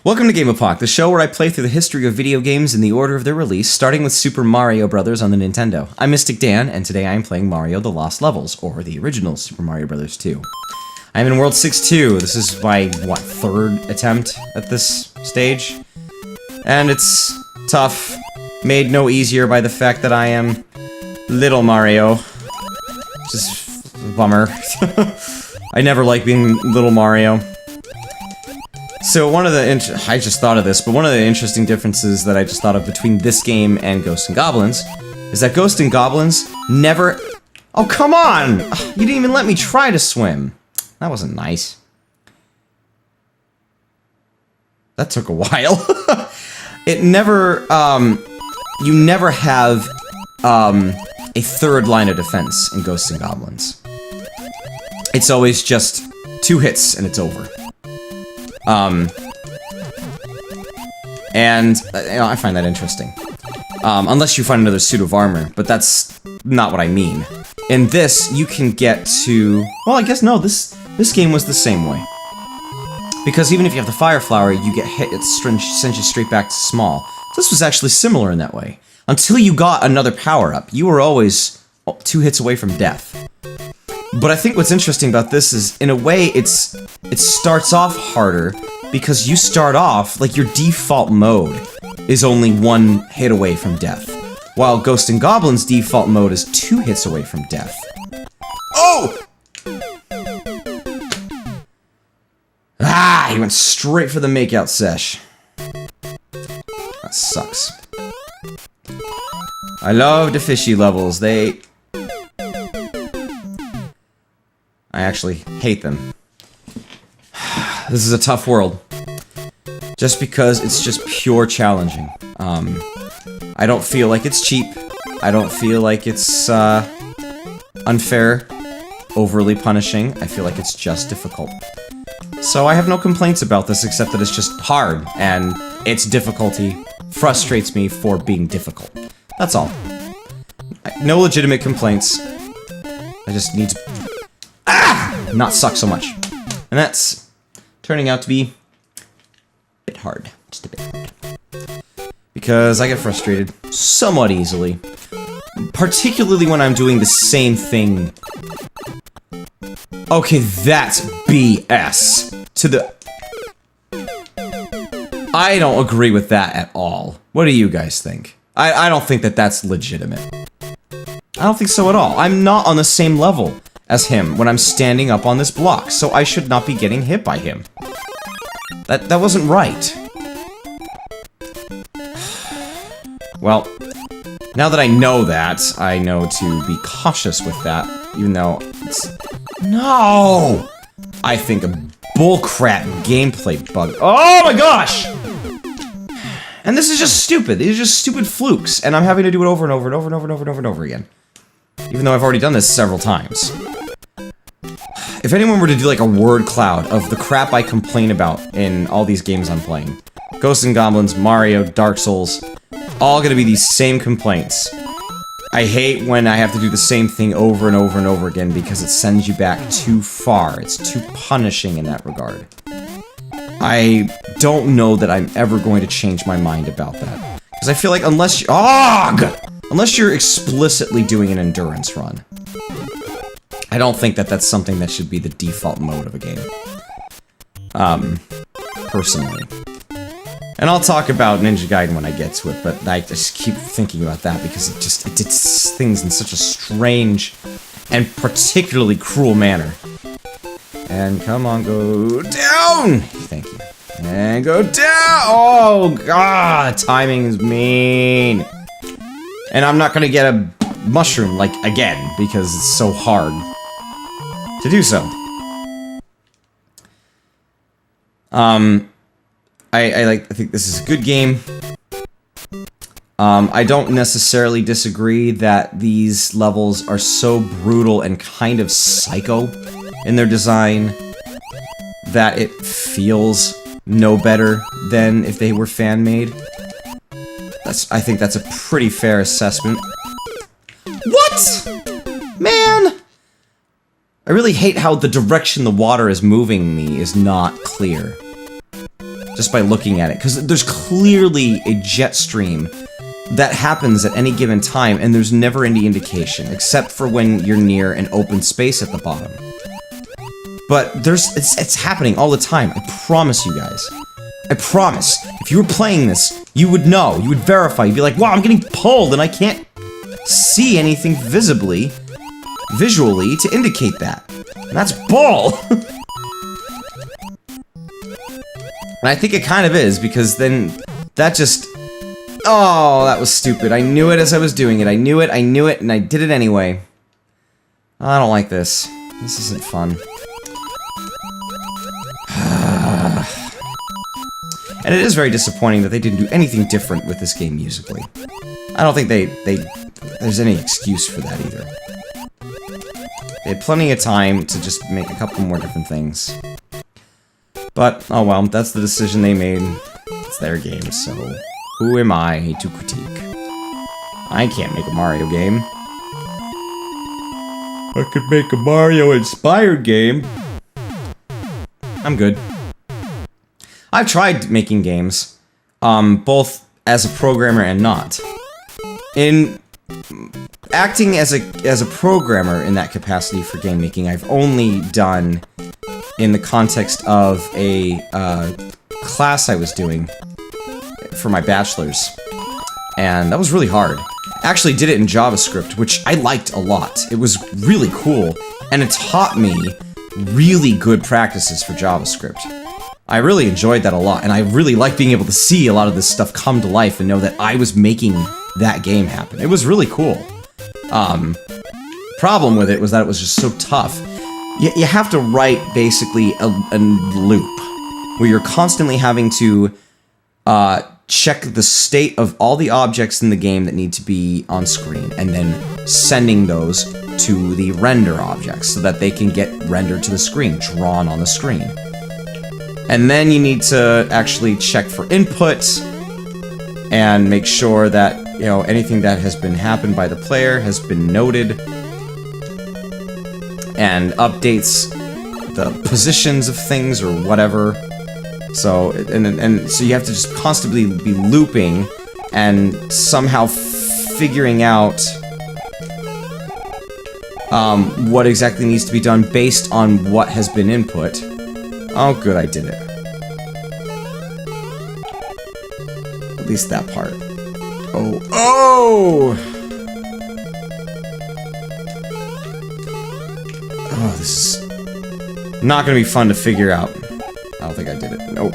Welcome to GAMEpoch, the show where I play through the history of video games in the order of their release, starting with Super Mario Bros. On the Nintendo. I'm MystikDan, and today I am playing Mario The Lost Levels, or the original Super Mario Bros. 2. I'm in World 6-2. This is my, third attempt at this stage? And it's tough, made no easier by the fact that I am Little Mario. Just a bummer. I never like being Little Mario. So one of the I just thought of this, but one of the interesting differences that I just thought of between this game and Ghosts and Goblins is that Ghosts and Goblins never... Oh, come on! You didn't even let me try to swim. That wasn't nice. That took a while. It never, you never have, a third line of defense in Ghosts and Goblins. It's always just 2 hits and it's over. And, you know, I find that interesting. Unless you find another suit of armor, but that's not what I mean. In this, you can get to... Well, I guess no, this game was the same way. Because even if you have the Fire Flower, you get hit, it sends you straight back to small. This was actually similar in that way. Until you got another power-up, you were always 2 hits away from death. But I think what's interesting about this is, in a way, it starts off harder because you start off, like, your default mode is only 1 hit away from death, while Ghosts and Goblins' default mode is 2 hits away from death. Oh! Ah, he went straight for the makeout sesh. That sucks. I love the fishy levels, I actually hate them. This is a tough world. Just because it's just pure challenging. I don't feel like it's cheap. I don't feel like it's unfair, overly punishing. I feel like it's just difficult. So I have no complaints about this except that it's just hard, and its difficulty frustrates me for being difficult. That's all. No legitimate complaints. I just need to not suck so much. And that's turning out to be a bit hard. Just a bit hard. Because I get frustrated somewhat easily. Particularly when I'm doing the same thing. Okay, that's BS. I don't agree with that at all. What do you guys think? I don't think that that's legitimate. I don't think so at all. I'm not on the same level as him when I'm standing up on this block, so I should not be getting hit by him. That wasn't right. Well, now that I know that, I know to be cautious with that, even though it's... No! I think a bullcrap gameplay bug. Oh my gosh! And this is just stupid. These are just stupid flukes, and I'm having to do it over and over and over and over and over and over and over again. Even though I've already done this several times. If anyone were to do like a word cloud of the crap I complain about in all these games I'm playing, Ghosts and Goblins, Mario, Dark Souls, all gonna be these same complaints. I hate when I have to do the same thing over and over and over again because it sends you back too far. It's too punishing in that regard. I don't know that I'm ever going to change my mind about that. Because I feel like unless you're explicitly doing an endurance run, I don't think that that's something that should be the default mode of a game. Personally. And I'll talk about Ninja Gaiden when I get to it, but I just keep thinking about that because it did things in such a strange and particularly cruel manner. And come on, go down! Thank you. And go down! Oh, God! Timing is mean. And I'm not gonna get a mushroom, like, again, because it's so hard to do so. I think this is a good game. I don't necessarily disagree that these levels are so brutal and kind of psycho in their design that it feels no better than if they were fan-made. I think that's a pretty fair assessment. What? Man! I really hate how the direction the water is moving me is not clear. just by looking at it, because there's clearly a jet stream that happens at any given time, and there's never any indication, except for when you're near an open space at the bottom. But it's happening all the time, I promise you guys. I promise. If you were playing this, you would know, you would verify, you'd be like, wow, I'm getting pulled and I can't see anything visually to indicate that. And that's bull! And I think it kind of is, because then that just... Oh, that was stupid. I knew it as I was doing it. I knew it, and I did it anyway. I don't like this. This isn't fun. And it is very disappointing that they didn't do anything different with this game musically. I don't think there's any excuse for that either. They had plenty of time to just make a couple more different things. But, oh well, that's the decision they made. It's their game, so who am I to critique? I can't make a Mario game. I could make a Mario-inspired game. I'm good. I've tried making games, both as a programmer and not. In acting as a programmer in that capacity for game making, I've only done in the context of a class I was doing for my bachelor's, and that was really hard. I actually did it in JavaScript, which I liked a lot. It was really cool, and it taught me really good practices for JavaScript. I really enjoyed that a lot, and I really liked being able to see a lot of this stuff come to life and know that I was making that game happen. It was really cool. Problem with it was that it was just so tough. You have to write, basically, a loop, where you're constantly having to check the state of all the objects in the game that need to be on screen, and then sending those to the render objects so that they can get rendered to the screen, drawn on the screen. And then you need to actually check for input and make sure that, you know, anything that has been happened by the player has been noted and updates the positions of things or whatever. So, and so you have to just constantly be looping and somehow figuring out what exactly needs to be done based on what has been input. Oh, good, I did it. At least that part. Oh, oh! Oh, this is not gonna be fun to figure out. I don't think I did it. Nope.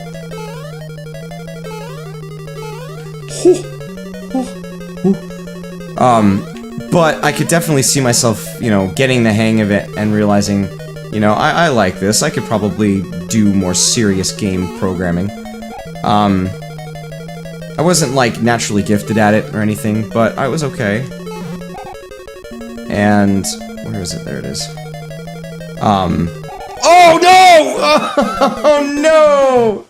But I could definitely see myself, you know, getting the hang of it and realizing, you know, I like this. I could probably do more serious game programming. I wasn't, like, naturally gifted at it or anything, but I was okay. And... where is it? There it is. Oh, no! Oh, no!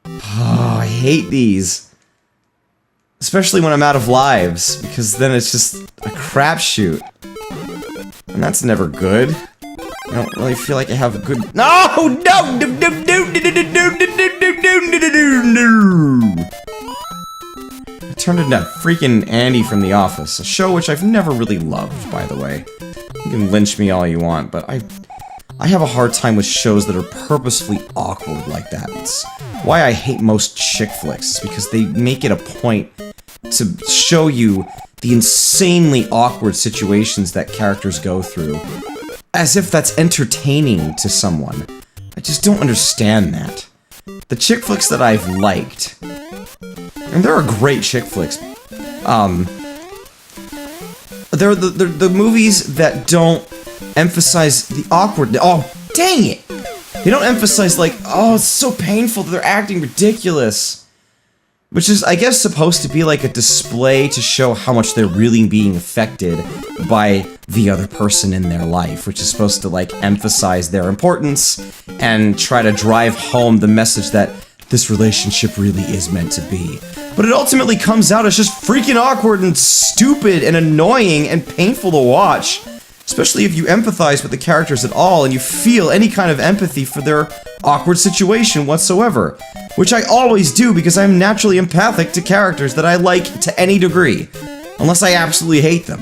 Oh, I hate these. Especially when I'm out of lives, because then it's just a crapshoot. And that's never good. I don't really feel like I have a good... No! No! I turned into freaking Andy from The Office, a show which I've never really loved, by the way. You can lynch me all you want, but I have a hard time with shows that are purposefully awkward like that. It's why I hate most chick flicks, is because they make it a point to show you the insanely awkward situations that characters go through, as if that's entertaining to someone. I just don't understand that. The chick flicks that I've liked, and there are great chick flicks, they're the movies that don't emphasize the awkward. Oh, dang it! They don't emphasize, like, oh, it's so painful that they're acting ridiculous. Which is, I guess, supposed to be like a display to show how much they're really being affected by the other person in their life, which is supposed to, like, emphasize their importance and try to drive home the message that this relationship really is meant to be. But it ultimately comes out as just freaking awkward and stupid and annoying and painful to watch, especially if you empathize with the characters at all and you feel any kind of empathy for their awkward situation whatsoever. which I always do because I'm naturally empathic to characters that I like to any degree, unless I absolutely hate them.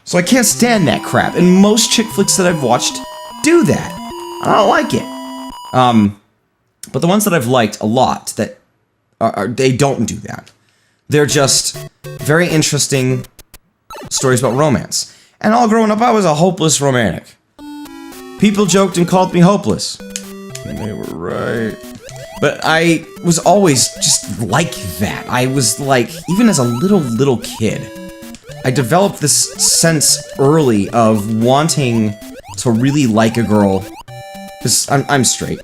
So I can't stand that crap, and most chick flicks that I've watched do that. I don't like it. But the ones that I've liked a lot, that they don't do that. They're just very interesting stories about romance. And all growing up, I was a hopeless romantic. People joked and called me hopeless. And they were right. But I was always just like that. I was like, even as a little kid, I developed this sense early of wanting to really like a girl. Because I'm straight.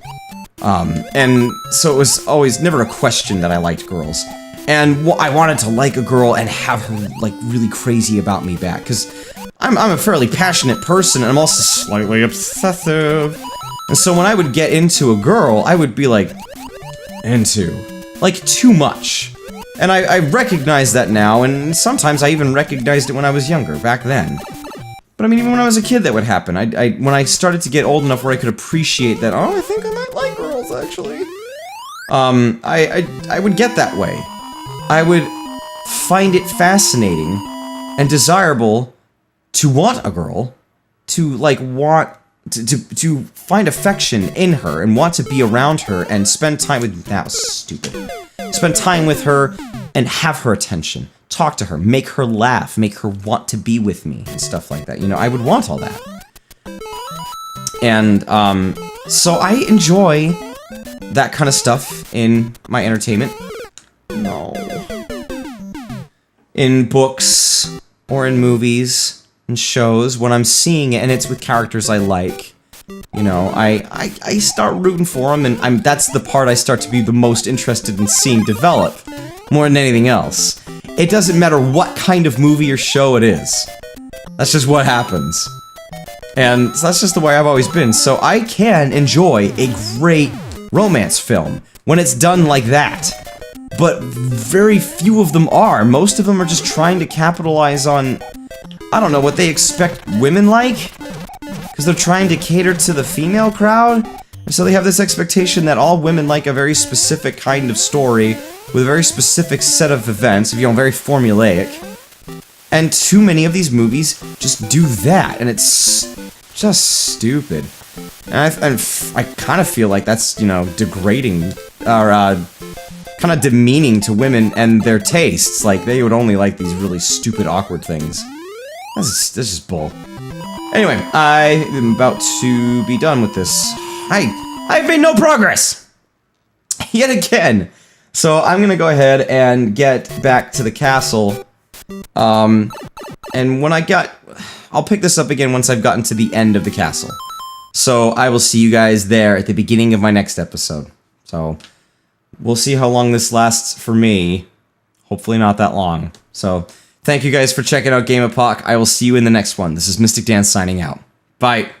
And so it was always never a question that I liked girls. And I wanted to like a girl and have her, like, really crazy about me back. Because I'm a fairly passionate person, and I'm also slightly obsessive. And so when I would get into a girl, I would be like, like, too much. And I recognize that now, and sometimes I even recognized it when I was younger, back then. But I mean, even when I was a kid, that would happen. When I started to get old enough where I could appreciate that, oh, I think I might like girls, actually. I would get that way. I would find it fascinating and desirable to want a girl, to, like, want to find affection in her and want to be around her and spend time with— that was stupid. Spend time with her and have her attention. Talk to her, make her laugh, make her want to be with me and stuff like that. You know, I would want all that. And, so I enjoy that kind of stuff in my entertainment. No. In books, or in movies, and shows, when I'm seeing it and it's with characters I like. You know, I start rooting for them, and that's the part I start to be the most interested in seeing develop, more than anything else. It doesn't matter what kind of movie or show it is. That's just what happens. And so that's just the way I've always been. So I can enjoy a great romance film when it's done like that. But very few of them are. Most of them are just trying to capitalize on, I don't know, what they expect women like? Because they're trying to cater to the female crowd? So they have this expectation that all women like a very specific kind of story with a very specific set of events, you know, very formulaic. And too many of these movies just do that, and it's just stupid. And I kind of feel like that's, you know, degrading, or, kind of demeaning to women and their tastes. Like, they would only like these really stupid, awkward things. That's just bull. Anyway, I am about to be done with this. I've made no progress! Yet again! So I'm gonna go ahead and get back to the castle. And when I'll pick this up again once I've gotten to the end of the castle. So I will see you guys there at the beginning of my next episode. So we'll see how long this lasts for me. Hopefully not that long. So thank you guys for checking out GAMEpoch. I will see you in the next one. This is MystikDan signing out. Bye.